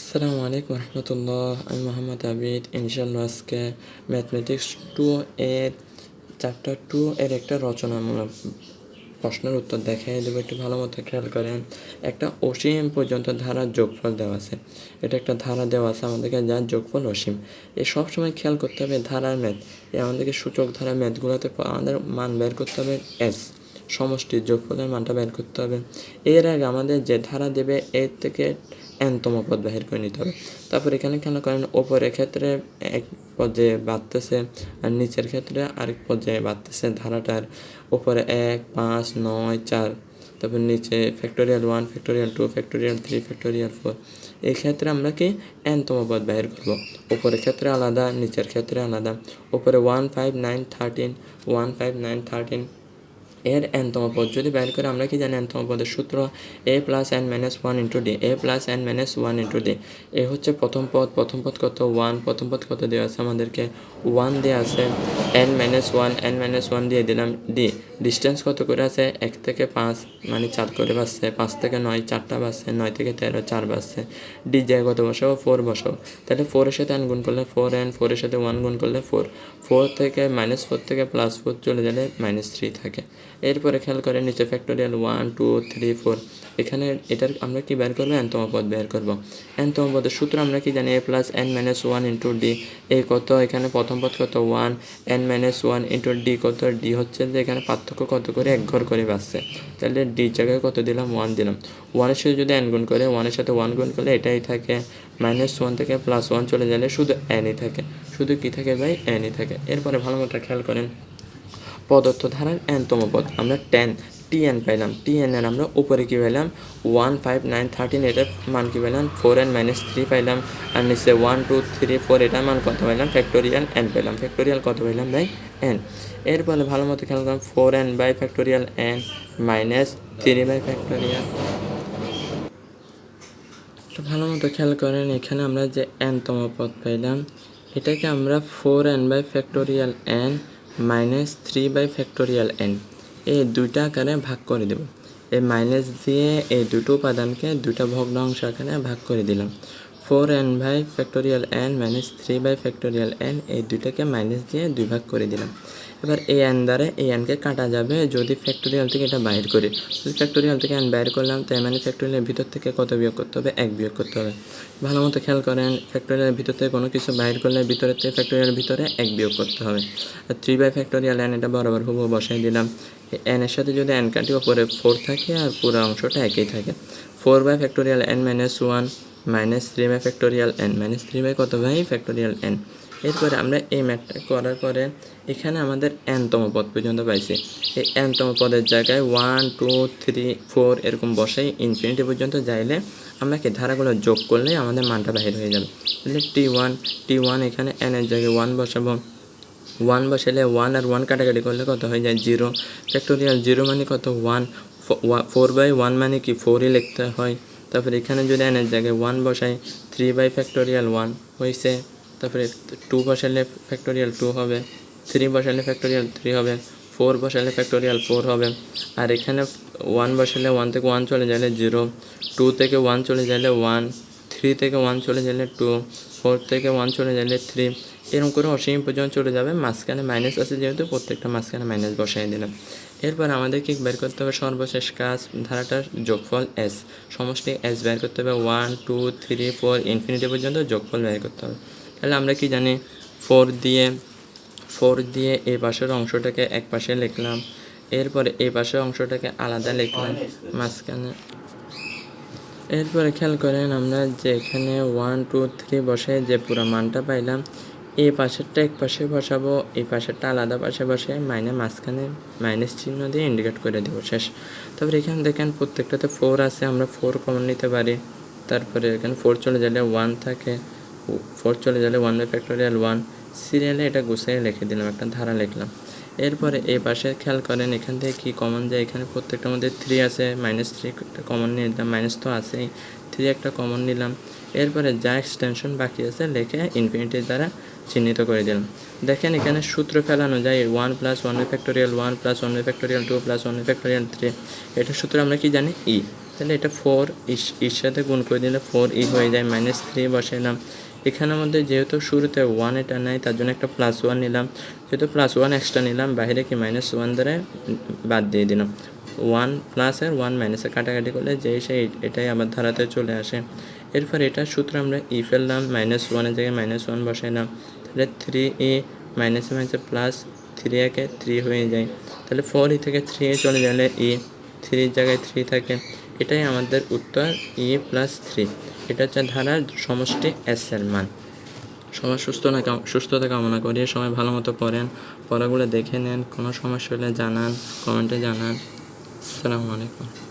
আসসালামু আলাইকুম রহমতুল্লাহ। আমি মোহাম্মদ আবিদ। ইনশাল্লাহ আজকে ম্যাথমেটিক্স 2 এর চ্যাপ্টার 2 এর একটা রচনামূলক প্রশ্নের উত্তর দেখাই দেবো। একটু ভালো মতো খেয়াল করেন। একটা অসীম পর্যন্ত ধারার যোগফল দেওয়া আছে। এটা একটা ধারা দেওয়া আছে আমাদেরকে, যার যোগফল অসীম। এ সবসময় খেয়াল করতে হবে ধারার ম্যাথ, আমাদেরকে সূচক ধারার ম্যাথগুলোতে আমাদের মান বের করতে হবে এস, সমষ্টির যোগফলের মানটা বের করতে হবে। এর আগে আমাদের যে ধারা দেবে এর থেকে এনতম পদ বাহির করে নিতে হবে। তারপর এখানে খেয়াল করেন, ওপরের ক্ষেত্রে এক পর্যায়ে বাড়তেছে আর নিচের ক্ষেত্রে আরেক পর্যায়ে বাড়তেছে। ধারাটার ওপরে 1, 5, 9, 4, তারপর নিচে ফ্যাক্টোরিয়াল 1, ফ্যাক্টোরিয়াল 2, ফ্যাক্টোরিয়াল 3, ফ্যাক্টোরিয়াল 4। এই ক্ষেত্রে আমরা কি এনতম পদ বাহির করব। ওপরের ক্ষেত্রে আলাদা, নিচের ক্ষেত্রে আলাদা। ওপরে 1, 5, 9, 13, 1, 5, 9, 13 এর এনতম পদ যদি বের করে আমরা কি জানি এনতম পদের সূত্র a plus n minus 1 into D, a plus n minus 1 into D. A হচ্ছে প্রথম পদ কত 1, প্রথম পদ কত দেওয়া আছে আমাদেরকে 1 দেওয়া আছে। n মাইনাস 1 দিয়ে দিলাম ডি। ডিস্টেন্স কত করে আছে 1 থেকে 5 মানে 4 করে বাসছে, 5 থেকে 9 4টা বাসছে, 9 থেকে 13 4 বাসছে। ডি জায়গায় কত বসাবো 4 বসাবো। তাহলে 4 এর সাথে n গুণ করলে 4n, 4 এর সাথে 1 গুণ করলে 4, 4 থেকে -4 থেকে +4 চলে গেলে -3 থাকে। এরপরে খেয়াল করে নিচে ফ্যাক্টোরিয়াল 1, 2, 3, 4। এখানে এটার আমরা কি বের করবো এনতম পদ বের করবো। এনতম পদের সূত্র আমরা কি জানি a plus n minus 1 into D. A কত, এখানে প্রথম পদ কত 1, n মাইনাস 1 ইন্টু ডি কত, ডি হচ্ছে যে এখানে পার্থক্য কত করে 1 ঘর করে বাড়ছে। তাহলে ডি জায়গায় কত দিলাম 1 দিলাম। 1 এর সাথে যদি n গুণ করে 1 এর সাথে 1 গুণ করলে এটাই থাকে, -1 থেকে +1 চলে গেলে শুধু nই থাকে। শুধু কি থাকে ভাই nই থাকে। এরপরে ভালো মতো খেয়াল করেন, পদার্থ ধারার এনতম পদ আমরা tn পাইলাম। tn এর আমরা উপরে কী পাইলাম 1, 5, 9, 13 এটার মান কী পাইলাম 4n মাইনাস 3 পাইলাম। আর নিচে 1, 2, 3, 4 এটার মান কত পাইলাম ফ্যাক্টোরিয়াল n পাইলাম। ফ্যাক্টোরিয়াল কত পাইলাম ভাই n। এরপরে ভালো মতো খেয়াল করলাম 4n by factorial n minus 3 by factorial. তো ভালো মতো খেয়াল করেন, এখানে আমরা যে nতম পদ পাইলাম এটাকে আমরা 4n by factorial n minus 3 by factorial n এই দুইটা আকারে ভাগ করে দেব। এই মাইনাস দিয়ে এই দুটো উপাদানকে দুইটা ভগ্নাংশ আকারে ভাগ করে দিলাম। 4n by factorial n minus 3 by factorial n এই দুইটাকে মাইনাস দিয়ে 2 ভাগ করে দিলাম। এবার এই n দ্বারা এই nকে কাটা যাবে যদি ফ্যাক্টোরিয়াল থেকে এটা বাইর করি। যদি ফ্যাক্টোরিয়াল থেকে n বাইর করলাম তাই মানে ফ্যাক্টোরিয়ালের ভিতর থেকে কত বিয়োগ করতে হবে 1 বিয়োগ করতে হবে। ভালো মতো খেয়াল করেন, ফ্যাক্টোরিয়ালের ভিতর থেকে কোনো কিছু বাইর করলে ভিতরের থেকে ফ্যাক্টোরিয়ালের ভিতরে 1 বিয়োগ করতে হবে। আর 3 বাই ফ্যাক্টোরিয়াল n এটা বরাবর হুবহু বসাই দিলাম। n এর সাথে যদি n কাটি ওপরে 4 থাকে আর পুরো অংশটা একই থাকে। 4 by factorial n minus 1 minus 3 by factorial n minus 3 by কত ভাই ফ্যাক্টোরিয়াল n। এরপরে আমরা এই ম্যাথটা করার পরে এখানে আমাদের nতম পদ পর্যন্ত পাইছি। এই nতম পদের জায়গায় 1, 2, 3, 4 এরকম বসাই ইনফিনিটি পর্যন্ত যাইলে আমরা কি ধারাগুলো যোগ করলে আমাদের মানটা বাহির হয়ে যাবে। তাহলে t1 এখানে n এর জায়গায় 1 বসাবো। 1 বসালে 1 আর 1 কাটাকাটি করলে কত হয়ে যায় 0। ফ্যাক্টোরিয়াল 0 মানে কত 1, 4 বাই 1 মানে কি 4ই লিখতে হয়। তারপরে এখানে যদি n এর জায়গায় 1 বসাই 3 বাই ফ্যাক্টোরিয়াল 1 হয়েছে। তারপরে 2 বসালে ফ্যাক্টোরিয়াল 2 হবে, 3 বসালে ফ্যাক্টোরিয়াল 3 হবে, 4 বসালে ফ্যাক্টোরিয়াল 4 হবে। আর এখানে 1 বসালে 1 থেকে 1 চলে গেলে 0, 2 থেকে 1 চলে গেলে 1, 3 থেকে 1 চলে গেলে 2, 4 থেকে 1 চলে গেলে 3। এরকম করে অসীম পর্যন্ত চলে যাবে। মাঝখানে মাইনাস আছে যেহেতু প্রত্যেকটা মাঝখানে মাইনাস বসাই দিলাম। এরপর আমাদের কি বের করতে হবে সর্বশেষ কাজ, ধারাটার যোগফল s, সমষ্টি s বের করতে হবে। 1, 2, 3, 4 ইনফিনিটি পর্যন্ত যোগফল বের করতে হবে। তাহলে আমরা কি জানি 4 দিয়ে এই পাশের অংশটাকে এক পাশে লিখলাম, এরপরে এই পাশের অংশটাকে আলাদা লিখলাম মাঝখানে। এরপরে খেয়াল করেন আমরা যে এখানে 1, 2, 3 বসে যে পুরো মানটা পাইলাম এই পাশেরটা এক পাশে বসাবো, এই পাশেরটা আলাদা পাশে বসে মাঝখানে মাইনাস চিহ্ন দিয়ে ইন্ডিকেট করে দেবো শেষ। তারপরে এখানে দেখেন প্রত্যেকটাতে 4 আছে, আমরা 4 কমন নিতে পারি। তারপরে এখানে 4 চলে গেলে 1 থাকে, 4 চলে গেলে 1 বাই ফ্যাক্টোরিয়াল 1 সিরিয়ালে এটা গুছিয়ে লিখে দিলাম, একটা ধারা লিখলাম। এরপরে এই পাশে খেয়াল করেন এখান থেকে কী কমন যায়, এখানে প্রত্যেকটার মধ্যে 3 আছে, -3 একটা কমন নিয়ে নিলাম, মাইনাস তো আছেই, 3 একটা কমন নিলাম। এরপরে যা এক্সটেনশন বাকি আছে লিখে ইনফিনিটির দ্বারা চিহ্নিত করে দিলাম। দেখেন এখানে সূত্র ফেলানো যায় 1 + 1 by factorial 1 + 1 by factorial 2 + 1 by factorial 3। এটার সূত্র আমরা কি জানি ই। তাহলে এটা 4 এর সাথে গুণ করে দিলে 4e হয়ে যায়, -3 বসাইলাম। এখানের মধ্যে যেহেতু শুরুতে 1 এটা নাই, তার জন্য একটা +1 নিলাম। যেহেতু +1 এক্সট্রা নিলাম, বাইরে কি -1 দ্বারা বাদ দিয়ে দিলাম। 1 প্লাস আর 1 মাইনাসে কাটাকাটি করলে যে এটাই আবার ধারাতে চলে আসে। এরপর এটার সূত্র আমরা ফেললাম, -1 এর জায়গায় -1 বসাইলাম। তাহলে 3e মাইনাসে মাইনাসে প্লাস 3 একে 3 হয়ে যায়। তাহলে 4e থেকে 3e চলে গেলে 3 এর জায়গায় 3 থাকে। এটাই আমাদের উত্তর, e + 3। এটা হচ্ছে ধারার সমষ্টি s এর মান। সবার সুস্থতা কামনা করি। সবাই ভালো মতো পড়েন, পড়াগুলো দেখে নেন। কোনো সমস্যা হলে জানান, কমেন্টে জানান। আসসালামু আলাইকুম।